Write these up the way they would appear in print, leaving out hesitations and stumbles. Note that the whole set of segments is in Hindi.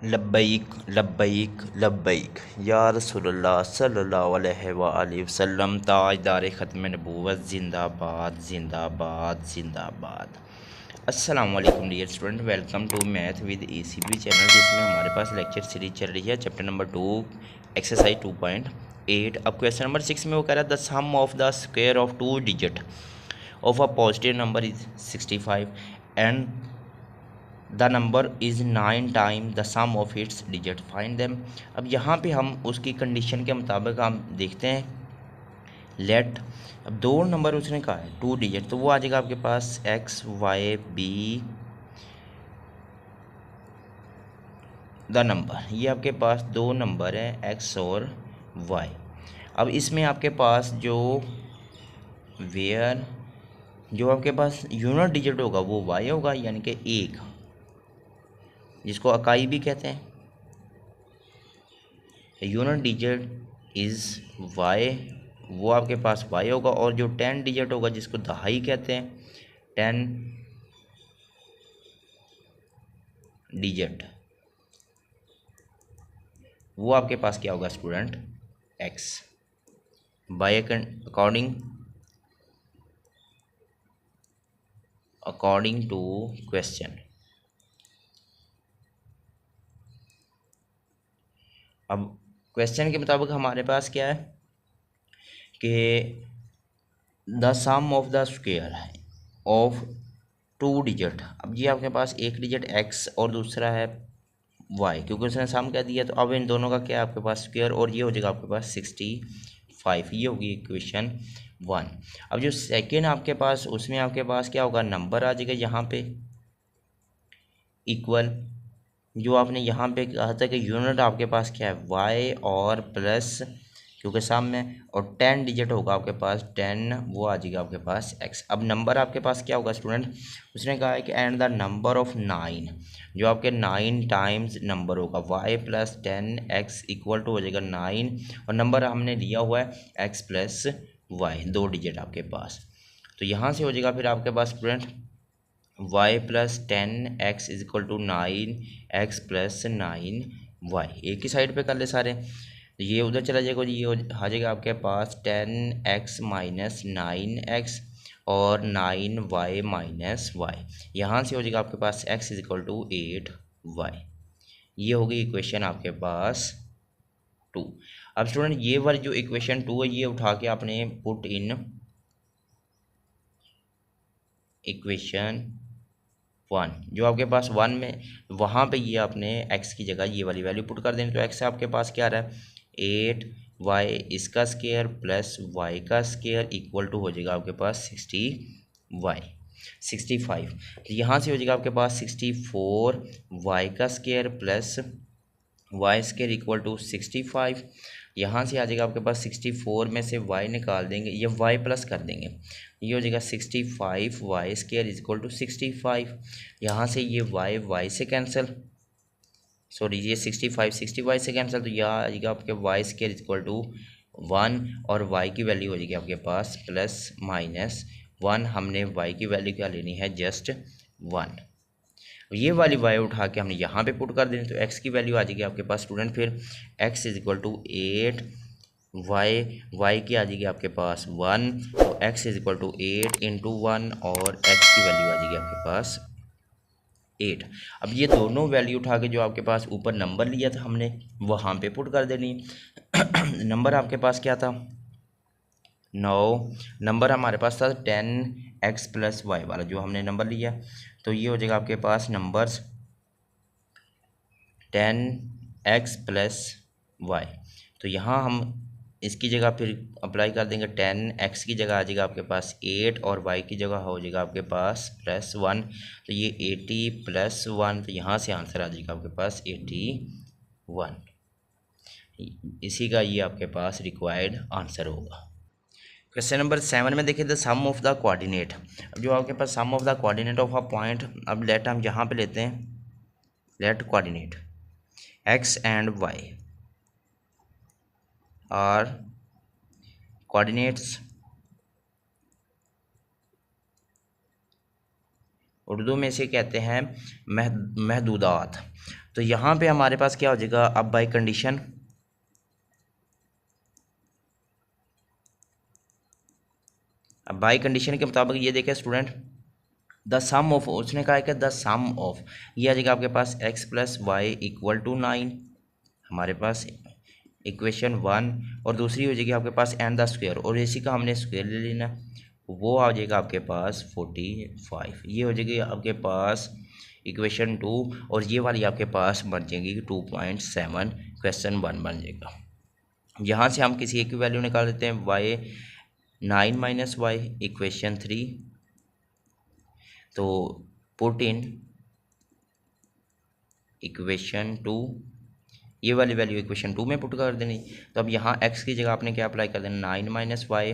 लब्बैक लब्बैक लब्बैक या रसूलुल्लाह सल्लल्लाहु अलैहि वसल्लम ताजदार ख़त्म नबूवत ज़िंदाबाद ज़िंदाबाद ज़िंदाबाद। अस्सलाम वालेकुम dear student, welcome to math with ECB channel, जिसमें हमारे पास लेक्चर सीरीज चल रही है चैप्टर नंबर 2 एक्सरसाइज 2.8। अब क्वेश्चन नंबर 6 में वो कह रहा है the sum of the square of two digit of a positive number is 65 and the number is 9 time the sum of its digit find them. अब यहाँ पे हम उसकी कंडीशन के मुताबिक हम देखते हैं लेट। अब दो नंबर उसने कहा है टू डिजिट, तो वो आ जाएगा आपके पास x y be the number. ये आपके पास दो नंबर है एक्स और वाई। अब इसमें आपके पास जो आपके पास यूनिट डिजिट होगा वो वाई होगा, यानी कि एक, जिसको इकाई भी कहते हैं। यूनिट डिजिट इज़ वाई, वो आपके पास वाई होगा। और जो 10 डिजिट होगा जिसको दहाई कहते हैं, 10 डिजिट, वो आपके पास क्या होगा student, X. By according to question. अब क्वेश्चन के मुताबिक हमारे पास क्या है कि the sum of the square of two digit. अब ये आपके पास एक डिजिट एक्स और दूसरा है वाई, क्योंकि उसने सम कह दिया, तो अब इन दोनों का क्या है आपके पास स्क्वायर, और ये हो जाएगा आपके पास 65। ये होगी इक्वेशन 1। अब जो सेकेंड आपके पास, उसमें आपके पास क्या होगा, नंबर आ जाएगा यहाँ पे इक्वल, जो आपने यहाँ पे कहा था कि यूनिट आपके पास क्या है वाई और प्लस, क्योंकि सम में, और 10 डिजिट होगा आपके पास 10, वो आ जाएगा आपके पास एक्स। अब नंबर आपके पास क्या होगा स्टूडेंट, उसने कहा है कि एंड द नंबर ऑफ 9, जो आपके 9 टाइम्स नंबर होगा y plus 10 x equal to हो जाएगा 9, और नंबर हमने लिया हुआ है एक्स प्लस वाई, दो डिजिट आपके पास। तो यहाँ से हो जाएगा फिर आपके पास student y plus 10 x is equal to 9 x plus 9 y. एक ही साइड पे कर ले सारे, तो ये उधर चला जाएगा, ये आ जाएगा आपके पास 10 एक्स माइनस 9 एक्स और 9 वाई माइनस वाई। यहाँ से हो जाएगा आपके पास x is equal to 8 y. ये होगी इक्वेशन आपके पास 2। अब स्टूडेंट ये वाली जो इक्वेशन 2 है, ये उठा के आपने पुट इन इक्वेशन 1, जो आपके पास 1 में, वहाँ पे ये आपने x की जगह ये वाली वैल्यू पुट कर देनी। तो x आपके पास क्या आ रहा है 8 वाई इसका स्केयर प्लस वाई का स्केयर इक्वल टू हो जाएगा आपके पास 65। तो यहाँ से हो जाएगा आपके पास 64 वाई का square plus y square equal to 65। यहाँ से आ जाएगा आपके पास 64 में से y निकाल देंगे, ये y प्लस कर देंगे, ये हो जाएगा 65 y square is equal to 65। यहाँ से ये y से कैंसिल, सॉरी ये 65 y से कैंसिल, तो यह आ जाएगा आपके y square is equal to 1, और y की वैल्यू हो जाएगी आपके पास प्लस माइनस 1। हमने y की वैल्यू क्या लेनी है, जस्ट 1। ये वाली y उठा के हमने यहाँ पे पुट कर देनी, तो x की वैल्यू आ जाएगी आपके पास स्टूडेंट फिर x is equal to 8 y की आ जाएगी आपके पास 1, तो x is equal to 8 into 1, और x की वैल्यू आ जाएगी आपके पास 8। अब ये दोनों वैल्यू उठा के जो आपके पास ऊपर नंबर लिया था हमने वहाँ पे पुट कर देनी। नंबर आपके पास क्या था 9, नंबर हमारे पास था 10x प्लस वाई वाला जो हमने नंबर लिया, तो ये हो जाएगा आपके पास नंबर्स 10x प्लस वाई। तो यहाँ हम इसकी जगह फिर अप्लाई कर देंगे, 10x की जगह आ जाएगा आपके पास 8, और y की जगह हो जाएगा आपके पास प्लस 1, तो ये 80 प्लस 1, तो यहाँ से आंसर आ जाएगा आपके पास 81। इसी का ये आपके पास रिक्वायर्ड आंसर होगा। क्वेश्चन नंबर 7 में देखिए the sum of the coordinate. अब जो आपके पास sum of the coordinate of a point, अब लेट हम यहाँ पे लेते हैं, let coordinate x and y are coordinates, Urdu में से कहते हैं महदूदात। तो यहाँ पे हमारे पास क्या हो जाएगा, अब बाई कंडीशन के मुताबिक ये देखें स्टूडेंट, द सम ऑफ, उसने कहा है कि द सम ऑफ, ये आ जाएगा आपके पास x plus y equal to 9, हमारे पास इक्वेशन 1, और दूसरी हो जाएगी आपके पास एन द स्क्वायर, और इसी का हमने स्क्वायर ले लेना, वो आ जाएगा आपके पास 45, ये हो जाएगी आपके पास इक्वेशन 2, और ये वाली आपके पास बन जाएगी 2.7, क्वेश्चन 1 बन जाएगा। यहाँ से हम किसी एक की वैल्यू निकाल देते हैं, वाई 9 माइनस वाई इक्वेशन 3, तो पुट इन इक्वेशन 2, ये वाली वैल्यू इक्वेशन 2 में पुट कर देनी। तो अब यहाँ x की जगह आपने क्या अप्लाई कर देना, 9 माइनस वाई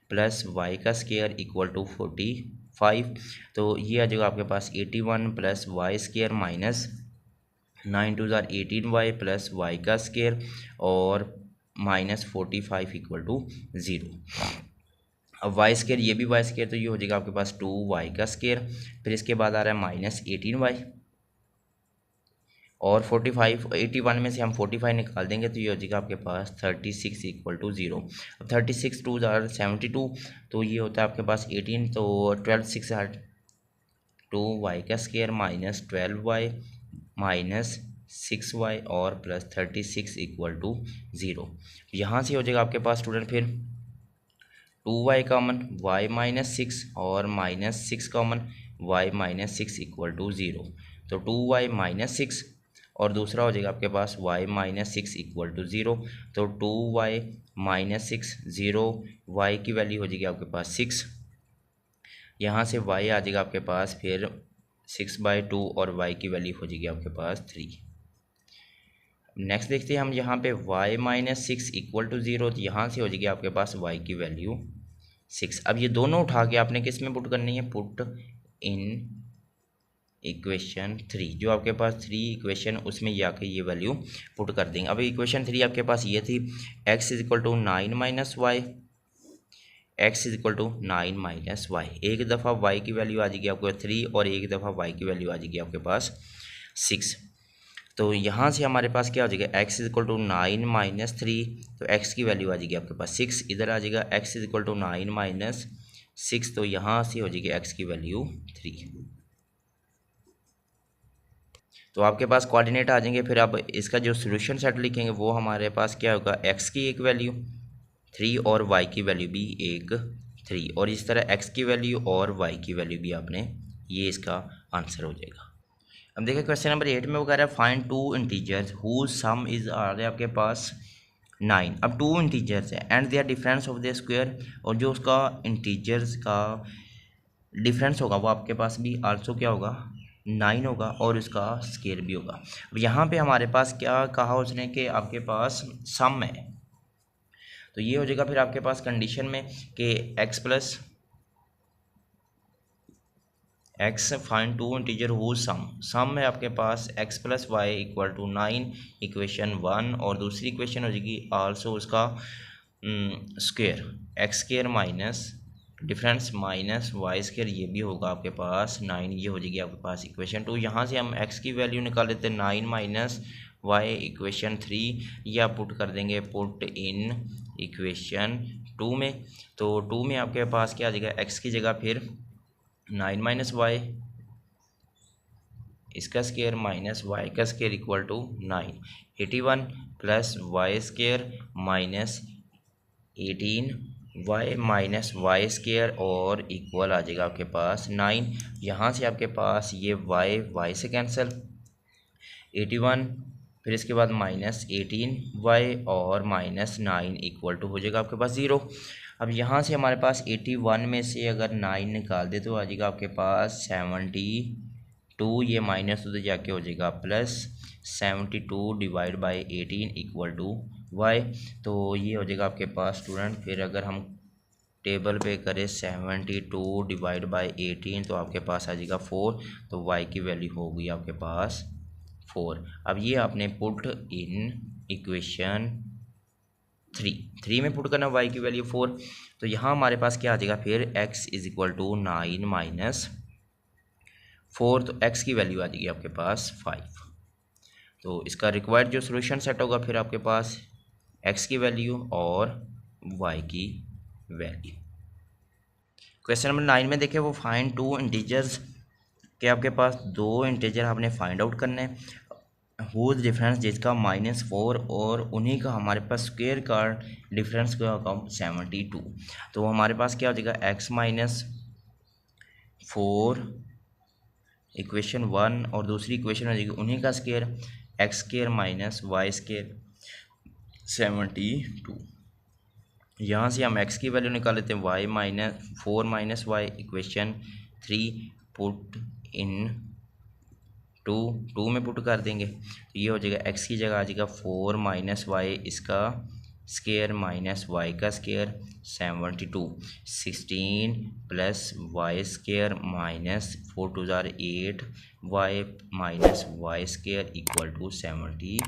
प्लस वाई का स्केयर इक्वल टू 45, तो ये आ जाएगा आपके पास 81 plus y square minus 9 two ज़ार 18y प्लस वाई का स्केयर और माइनस 45 इक्वल टू 0। अब वाई स्केयर, ये भी वाई स्केयर, तो ये हो जाएगा आपके पास 2y का स्केयर, फिर इसके बाद आ रहा है माइनस 18y और 45, 81 में से हम 45 निकाल देंगे तो ये हो जाएगा आपके पास 36 इक्वल टू 0। अब 36 टू ज़ार 72, तो ये होता है आपके पास 18, तो 12 6 2y का square minus 12y minus 6y और प्लस 36 इक्वल टू 0। यहाँ से हो जाएगा आपके पास स्टूडेंट फिर 2y कॉमन, y माइनस 6 और minus 6 common, y minus 6 equal to 0, तो 2y माइनस 6 और दूसरा हो जाएगा आपके पास y माइनस 6 इक्वल टू 0, तो 2y माइनस 6 0, y की वैल्यू हो जाएगी आपके पास 6, यहाँ से y आ जाएगा आपके पास फिर 6/2 और y की वैल्यू हो जाएगी आपके पास 3। नेक्स्ट देखते हैं हम यहाँ पे y माइनस 6 इक्वल टू 0, तो यहाँ से हो जाएगी आपके पास y की वैल्यू 6। अब ये दोनों उठा के आपने किस में पुट करनी है, पुट इन इक्वेशन 3, जो आपके पास 3 इक्वेशन उसमें जाके ये वैल्यू पुट कर देंगे। अब इक्वेशन 3 आपके पास ये थी, x is equal to 9 minus y, x is equal to 9 minus y, एक दफ़ा y की वैल्यू आ जाएगी आपको 3 और एक दफ़ा y की वैल्यू आ जाएगी आपके पास 6। तो यहाँ से हमारे पास क्या हो जाएगा, x is equal to 9 minus 3, तो x की वैल्यू आ जाएगी आपके पास 6, इधर आ जाएगा x is equal to 9 minus 6, तो यहाँ से हो जाएगी x की वैल्यू 3। तो आपके पास कोऑर्डिनेट आ जाएंगे, फिर आप इसका जो सोल्यूशन सेट लिखेंगे वो हमारे पास क्या होगा, x की एक वैल्यू 3 और y की वैल्यू भी एक 3, और इस तरह x की वैल्यू और y की वैल्यू भी आपने, ये इसका आंसर हो जाएगा। अब देखिए क्वेश्चन नंबर 8 में वो कह रहा है find 2 integers whose sum is आ रहा है आपके पास 9। अब 2 इंटीजर्स है and their difference of the square, और जो उसका इंटीजर्स का डिफरेंस होगा वो आपके पास भी आल्सो क्या होगा, 9 होगा, और इसका स्केयर भी होगा। अब यहाँ पे हमारे पास क्या कहा उसने कि आपके पास सम है, तो ये हो जाएगा फिर आपके पास कंडीशन में कि x plus x find 2 integer who sum है आपके पास x plus y equal to 9 equation 1, और दूसरी इक्वेशन हो जाएगी आल्सो उसका square x square minus difference minus y square, ये भी होगा आपके पास 9, ये हो जाएगी आपके पास इक्वेशन 2। यहाँ से हम x की वैल्यू निकाल लेते हैं 9 माइनस वाई इक्वेशन 3, ये आप पुट कर देंगे पुट इन इक्वेशन 2 में, तो 2 में आपके पास क्या आ जाएगा, x की जगह फिर 9 माइनस वाई इसका स्केयर माइनस वाई का square equal to 9, 81 plus y square minus 18 y minus y square और इक्वल आ जाएगा आपके पास 9। यहाँ से आपके पास ये वाई से कैंसिल 81, फिर इसके बाद माइनस 18y और माइनस 9 इक्वल टू हो जाएगा आपके पास 0। अब यहाँ से हमारे पास 81 में से अगर 9 निकाल दे तो आ जाएगा आपके पास 72, ये माइनस उधर जाके हो जाएगा plus 72 divide by 18 equal to y, तो ये हो जाएगा आपके पास स्टूडेंट, फिर अगर हम टेबल पे करें 72 डिवाइड बाई 18 तो आपके पास आ जाएगा 4, तो y की वैल्यू होगी आपके पास 4। अब ये आपने पुट इन इक्वेशन 3 में पुट करना y की वैल्यू 4, तो यहाँ हमारे पास क्या आ जाएगा फिर x is equal to 9 minus 4, तो x की वैल्यू आ जाएगी आपके पास 5। तो इसका रिक्वायर्ड जो सोल्यूशन सेट होगा फिर आपके पास x की वैल्यू और y की वैल्यू। क्वेश्चन नंबर 9 में देखिए वो फाइंड टू इंटीजर्स के आपके पास दो इंटीजर आपने फाइंड आउट करने हैं हुज डिफरेंस जिसका -4 और उन्हीं का हमारे पास स्क्वायर का डिफरेंस का होगा 72। तो हमारे पास क्या हो जाएगा x - 4 इक्वेशन 1 और दूसरी इक्वेशन हो जाएगी उन्हीं का स्क्वायर x² - y² 72। यहाँ से हम x की वैल्यू निकाल लेते हैं y - 4 - y equation 3 put in 2 में पुट कर देंगे तो ये हो जाएगा x की जगह आ जाएगा 4 - y इसका स्केयर माइनस वाई का square 72 16 plus y square minus 4 2 जार 8 y minus y square equal to 72।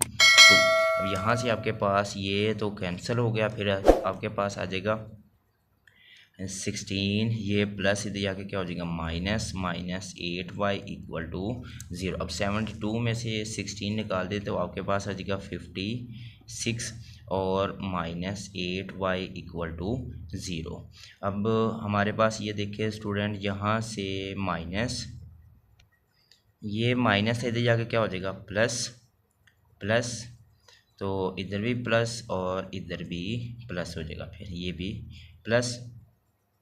अब यहाँ से आपके पास ये तो कैंसिल हो गया, फिर आपके पास आ जाएगा 16 ये प्लस इधर जाके क्या हो जाएगा माइनस 8y इक्वल टू 0। अब 72 में से 16 निकाल दे तो आपके पास आ जाएगा 56 और -8y इक्वल टू 0। अब हमारे पास ये देखिए स्टूडेंट यहाँ से ये माइनस इधर जाके क्या हो जाएगा प्लस, तो इधर भी प्लस और इधर भी प्लस हो जाएगा, फिर ये भी प्लस,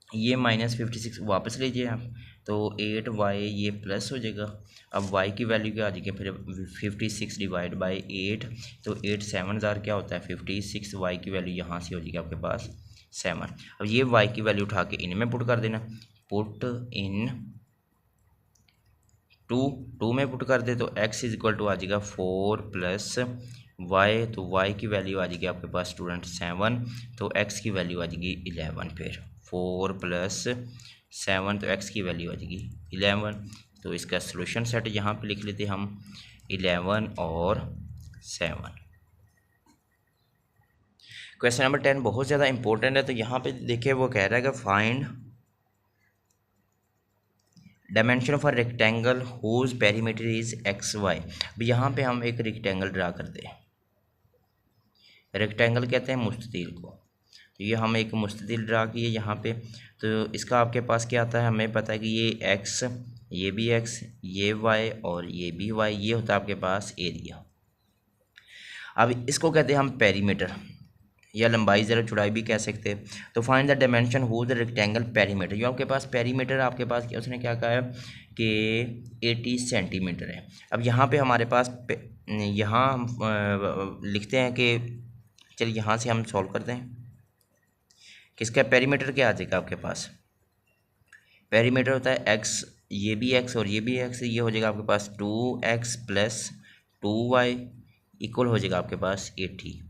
ये -56 वापस लीजिए आप तो 8y ये प्लस हो जाएगा। अब y की वैल्यू क्या आ जाएगी फिर 56 डिवाइड बाई 8 तो 8 7 जार क्या होता है 56, y की वैल्यू यहाँ से हो जाएगी आपके पास 7। अब ये y की वैल्यू उठा के इनमें पुट कर देना, पुट इन 2 में पुट कर दे तो x इज इक्वल टू आ जाएगा 4 प्लस y, तो y की वैल्यू आ जाएगी आपके पास स्टूडेंट 7 तो x की वैल्यू आ जाएगी 11। फिर 4 प्लस 7 तो x की वैल्यू आ जाएगी 11। तो इसका सॉल्यूशन सेट यहाँ पे लिख लेते हम 11 और 7। क्वेश्चन नंबर 10 बहुत ज़्यादा इंपॉर्टेंट है, तो यहाँ पे देखिए वो कह रहा है कि find dimension of a rectangle whose perimeter is XY। अब यहाँ पे हम एक रेक्टेंगल ड्रा करते हैं, रेक्टेंगल कहते हैं मुस्ततील को, तो ये हम एक मुस्ततील ड्रा किए यहाँ पे, तो इसका आपके पास क्या आता है हमें पता है कि ये x, ये भी x, ये y और ये भी y, ये होता है आपके पास एरिया। अब इसको कहते हैं हम पेरीमीटर या लंबाई ज़रा चौड़ाई भी कह सकते हैं। तो फाइंड द डायमेंशन हो द रेक्टेंगल पेरीमीटर, जो आपके पास पेरीमीटर आपके पास उसने क्या कहा है कि 80 सेंटीमीटर है। अब यहाँ पे हमारे पास यहाँ हम लिखते हैं कि चलिए यहाँ से हम सॉल्व करते हैं किसका पेरीमीटर क्या आ जाएगा आपके पास, पेरीमीटर होता है x, ये भी x और ये भी x, ये हो जाएगा आपके पास 2x प्लस 2y इक्वल हो जाएगा आपके पास 80।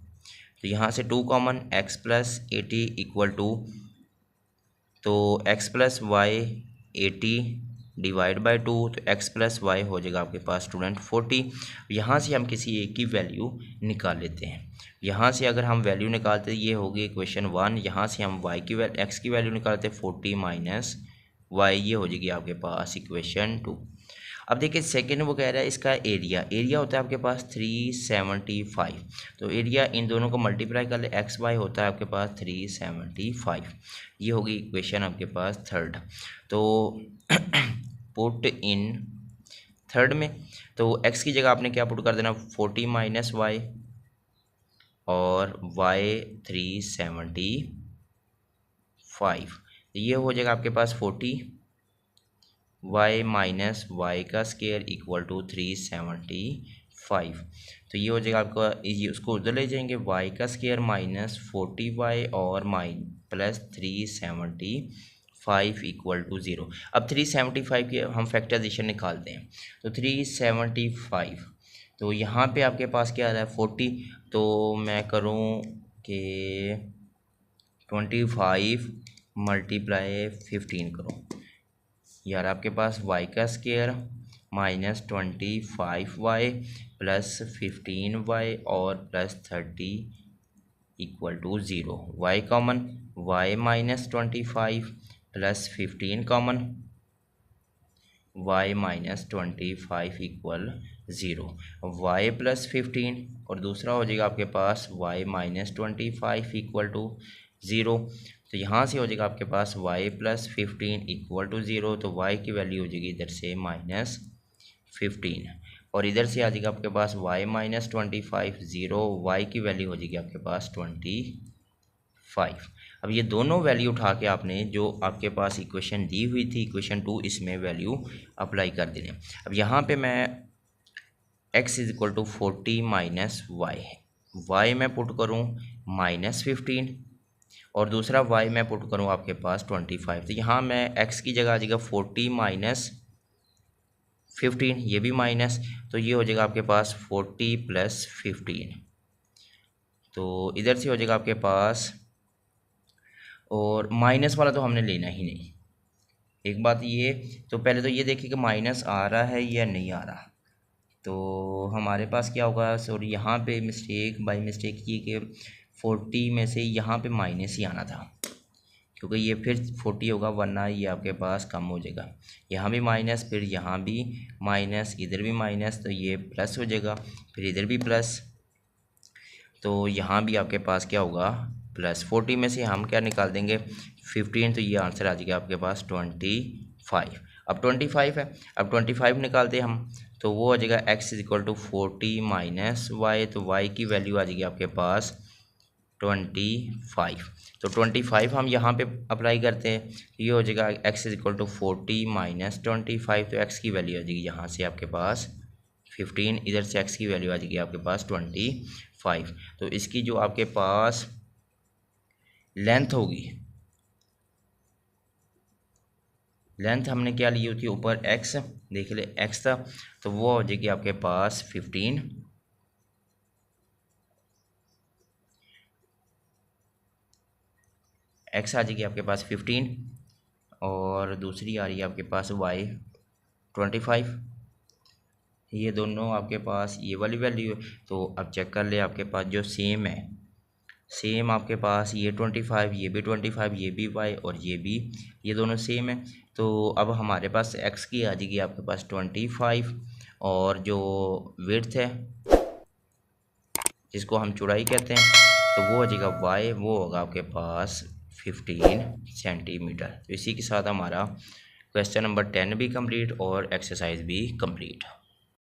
तो यहाँ से 2 common x plus 80 equal to, तो x plus y 80 divide by 2 तो x प्लस वाई हो जाएगा आपके पास स्टूडेंट 40। यहाँ से हम किसी एक की वैल्यू निकाल लेते हैं, यहाँ से अगर हम वैल्यू निकालते ये होगी इक्वेशन 1, यहाँ से हम y की x की वैल्यू निकालते 40 माइनस y, ये हो जाएगी आपके पास इक्वेशन 2। अब देखिए सेकंड वो कह रहा है इसका एरिया होता है आपके पास 375, तो एरिया इन दोनों को मल्टीप्लाई कर ले एक्स वाई होता है आपके पास 375, ये होगी इक्वेशन आपके पास थर्ड। तो पुट इन थर्ड में तो x की जगह आपने क्या पुट कर देना 40 माइनस वाई और y 375, ये हो जाएगा आपके पास 40 y माइनस वाई का स्केयर इक्वल टू 375, तो ये हो जाएगा आपका, ये उसको उधर ले जाएंगे y का स्केयर माइनस 40y और प्लस 375 इक्वल टू 0। अब 375 के हम फैक्टराइजेशन निकालते हैं तो 375, तो यहाँ पे आपके पास क्या आ रहा है 40, तो मैं करूँ कि 25 मल्टीप्लाई 15 करूँ, यार आपके पास y का square minus 25y plus 15y और plus 30 equal to 0, y common y minus 25 plus 15 common y minus 25 equal zero, y plus 15 और दूसरा हो जाएगा आपके पास y minus 25 equal to zero. तो यहाँ से हो जाएगा आपके पास y plus 15 equal to zero, तो वाई की वैल्यू हो जाएगी इधर से माइनस 15 और इधर से आ जाएगा आपके पास वाई माइनस 25 ज़ीरो, वाई की वैल्यू हो जाएगी आपके पास 25। अब ये दोनों वैल्यू उठा के आपने जो आपके पास इक्वेशन दी हुई थी इक्वेशन 2 इसमें वैल्यू अप्लाई कर देनी। अब यहाँ पे मैं x is equal to 40 minus y मैं पुट करूँ माइनस 15 और दूसरा y मैं पुट करूँ आपके पास 25। तो यहाँ मैं x की जगह आ जाएगा 40 माइनस 15, ये भी माइनस, तो ये हो जाएगा आपके पास 40 प्लस 15। तो इधर से हो जाएगा आपके पास, और माइनस वाला तो हमने लेना ही नहीं। एक बात ये, तो पहले तो ये देखिए कि माइनस आ रहा है या नहीं आ रहा। तो हमारे पास क्या होगा, सॉरी यहाँ पे बाई मिस्टेक ये कि 40 में से यहाँ पे माइनस ही आना था, क्योंकि ये फिर 40 होगा वरना ये आपके पास कम हो जाएगा। यहाँ भी माइनस, फिर यहाँ भी माइनस, इधर भी माइनस, तो ये प्लस हो जाएगा, फिर इधर भी प्लस, तो यहाँ भी आपके पास क्या होगा प्लस। 40 में से हम क्या निकाल देंगे 15, तो ये आंसर आ जाएगा आपके पास 25। अब 25 है, अब 25 निकालते हम, तो वो आ जाएगा x is equal to 40 minus y, तो y की वैल्यू आ जाएगी आपके पास 25। तो 25 हम यहाँ पे अप्लाई करते हैं, ये हो जाएगा x is equal to 40 minus 25, तो x की वैल्यू आ जाएगी यहाँ से आपके पास 15, इधर से x की वैल्यू आ जाएगी आपके पास 25। तो इसकी जो आपके पास लेंथ होगी, लेंथ हमने क्या ली होती है ऊपर x, देख ले x था, तो वो हो जाएगी आपके पास 15, x आ जाएगी आपके पास 15 और दूसरी आ रही है आपके पास y 25। ये दोनों आपके पास ये वाली वैल्यू है। तो अब चेक कर ले आपके पास जो सेम है, सेम आपके पास ये 25, ये भी 25, ये भी y और ये भी, ये दोनों सेम है। तो अब हमारे पास x की आ जाएगी आपके पास 25 और जो विड्थ है जिसको हम चौड़ाई कहते हैं, तो वो हो जाएगा y, वो होगा आपके पास 15 सेंटीमीटर। तो इसी के साथ हमारा क्वेश्चन नंबर 10 भी कंप्लीट और एक्सरसाइज भी कंप्लीट।